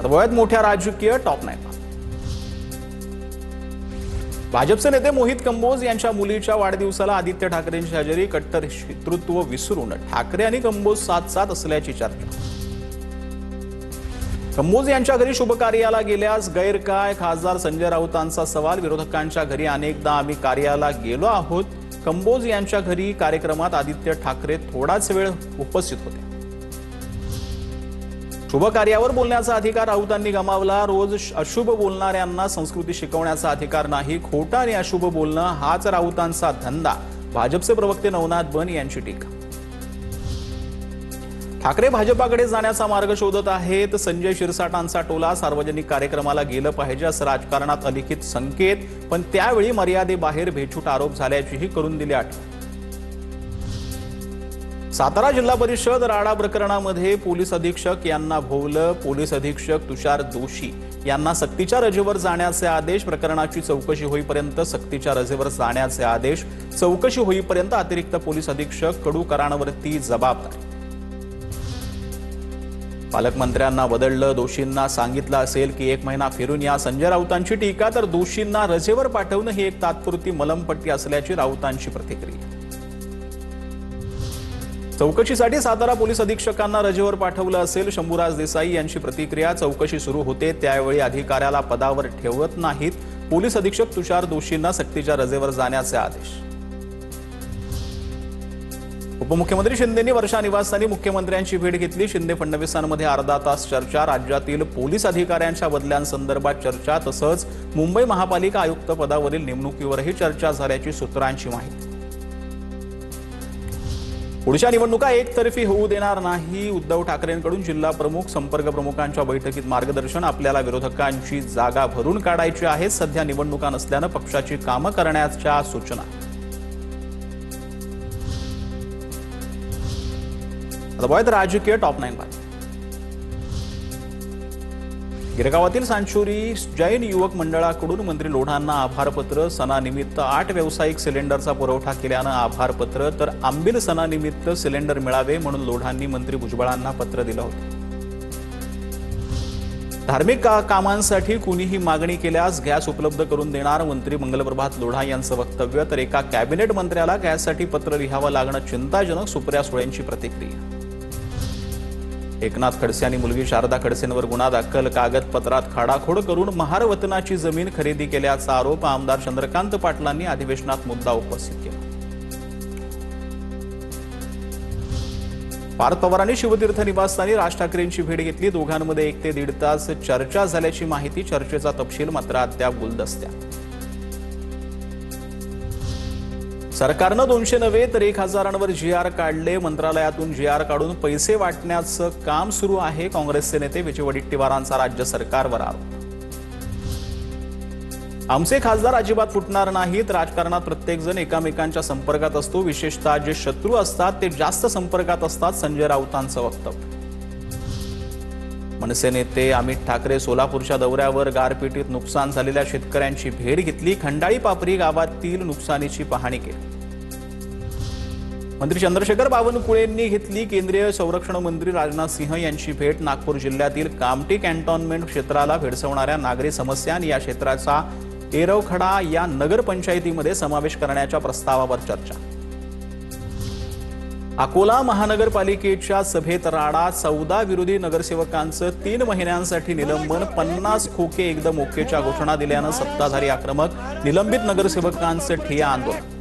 वयात मोठ्या राजकीय टॉप 9 भाजपचे नेते मोहित कंबोज यांच्या मुलीच्या वाढदिवसाला आदित्य ठाकरेंची हजेरी, कट्टर शत्रुत्व विसरून ठाकरे आणि कंबोज साथ असल्याची चर्चा। कंबोज यांच्या घरी शुभ कार्याला गेल्यास गैर काय? खासदार संजय राऊतांचा सवाल। विरोधकांच्या घरी अनेकदा आम्ही कार्याला गेलो आहोत। कंबोज यांच्या घरी कार्यक्रमात आदित्य ठाकरे थोडाच वेळ उपस्थित होते। शुभ कार्यावर बोलण्याचा अधिकार राऊतांनी गमावला। रोज अशुभ बोलणाऱ्यांना संस्कृती शिकवण्याचा अधिकार नाही। खोटा आणि अशुभ बोलणं हाच राऊतांचा धंदा। भाजपचे प्रवक्ते नवनाथ बन यांची टीका। ठाकरे भाजपाकडे जाण्याचा मार्ग शोधत आहेत। संजय शिरसाटांचा टोला, सार्वजनिक कार्यक्रमाला गेलं पाहिजे असं राजकारणात अलिखित संकेत, पण त्यावेळी मर्यादेबाहेर बेछूट आरोप झाल्याचीही करून दिली आठवण। सातारा जिल्हा परिषद राडा प्रकरणामध्ये पोलीस अधीक्षक यांना भोवलं। पोलीस अधीक्षक तुषार दोशी यांना सक्तीच्या रजेवर जाण्याचे आदेश। प्रकरणाची चौकशी होईपर्यंत सक्तीच्या रजेवर जाण्याचे आदेश। चौकशी होईपर्यंत अतिरिक्त पोलीस अधीक्षक कडूकरांवरती जबाबदारी। पालकमंत्र्यांना बदललं, दोषींना सांगितलं असेल की 1 महिना फिरून या। संजय राऊतांची टीका, तर दोषींना रजेवर पाठवणं ही एक तात्पुरती मलमपट्टी असल्याची राऊतांची प्रतिक्रिया। चौकशीसाठी सातारा पोलीस अधीक्षकांना रजेवर पाठवलं असेल, शंभूराज देसाई यांची प्रतिक्रिया। चौकशी सुरू होते त्यावेळी अधिकाऱ्याला पदावर ठेवत नाहीत। पोलीस अधीक्षक तुषार दोशींना सक्तीच्या रजेवर जाण्याचे आदेश। उपमुख्यमंत्री शिंदेंनी वर्षा निवासस्थानी मुख्यमंत्र्यांची भेट घेतली। शिंदे फडणवीसांमध्ये अर्धा तास चर्चा। राज्यातील पोलीस अधिकाऱ्यांच्या बदल्यांसंदर्भात चर्चा, तसंच मुंबई महापालिका आयुक्त पदावरील नेमणुकीवरही चर्चा झाल्याची सूत्रांची माहिती। पुढच्या निवडणुका एकतर्फी होऊ देणार नाही। उद्धव ठाकरेंकडून जिल्हा प्रमुख, संपर्क प्रमुखांच्या बैठकीत मार्गदर्शन। आपल्याला विरोधकांची जागा भरून काढायची आहे। सध्या निवडणुका नसल्यानं पक्षाची कामं करण्याच्या सूचना। आता राजकीय टॉप 9 बातमी। गिरगावातील सांचोरी जैन युवक मंडळाकडून मंत्री लोढांना आभारपत्र। सणानिमित्त 8 व्यावसायिक सिलेंडरचा पुरवठा केल्यानं आभारपत्र, तर आंबील सणानिमित्त सिलेंडर मिळावे म्हणून लोढांनी मंत्री भुजबळांना पत्र दिलं होतं। धार्मिक कामांसाठी कुणीही मागणी केल्यास गॅस उपलब्ध करून देणार, मंत्री मंगलप्रभात लोढा यांचं वक्तव्य। तर एका कॅबिनेट मंत्र्याला गॅससाठी पत्र लिहावं लागणं चिंताजनक, सुप्रिया सुळेंची प्रतिक्रिया। एकनाथ खडसे आणि मुलगी शारदा खडसेंवर गुन्हा दाखल। कागदपत्रात खाडाखोड करून महारवतनाची जमीन खरेदी केल्याचा आरोप। आमदार चंद्रकांत पाटलांनी अधिवेशनात मुद्दा उपस्थित केला। पार्थ पवारांनी शिवतीर्थ निवासस्थानी राज ठाकरेंची भेट घेतली। दोघांमध्ये 1 ते 1.5 तास चर्चा झाल्याची माहिती। चर्चेचा तपशील मात्र अद्याप गुलदस्त्यात। सरकारनं 200 नव्हे तर 1000 GR काढले। मंत्रालयातून GR काढून पैसे वाटण्याचं काम सुरू आहे। काँग्रेसचे नेते विजय वडेट्टीवारांचा राज्य सरकारवर आरोप। आमचे खासदार अजिबात फुटणार नाहीत। राजकारणात प्रत्येक जण एकमेकांच्या संपर्कात असतो, विशेषतः जे शत्रू असतात ते जास्त संपर्कात असतात, संजय राऊतांचं वक्तव्य। मनसे नेते अमित ठाकरे सोलापूरच्या दौऱ्यावर। गारपिटीत नुकसान झालेल्या शेतकऱ्यांची भेट घेतली। खंडाळी पापरी गावातील नुकसानीची पाहणी केली। मंत्री चंद्रशेखर बावनकुळेंनी घेतली केंद्रीय संरक्षण मंत्री राजनाथ सिंह यांची भेट। नागपूर जिल्ह्यातील कामठी कॅन्टोन्मेंट क्षेत्राला भेडसावणाऱ्या नागरी समस्या आणि या क्षेत्राचा एरवखडा या नगरपंचायतीमध्ये समावेश करण्याच्या प्रस्तावावर चर्चा। अकोला महानगरपालिकेच्या सभेत राडा। 14 विरोधी नगरसेवकांचं 3 महिन्यांसाठी निलंबन। 50 खोके एकदम ओकेच्या घोषणा दिल्यानं सत्ताधारी आक्रमक। निलंबित नगरसेवकांचं ठिय्या आंदोलन।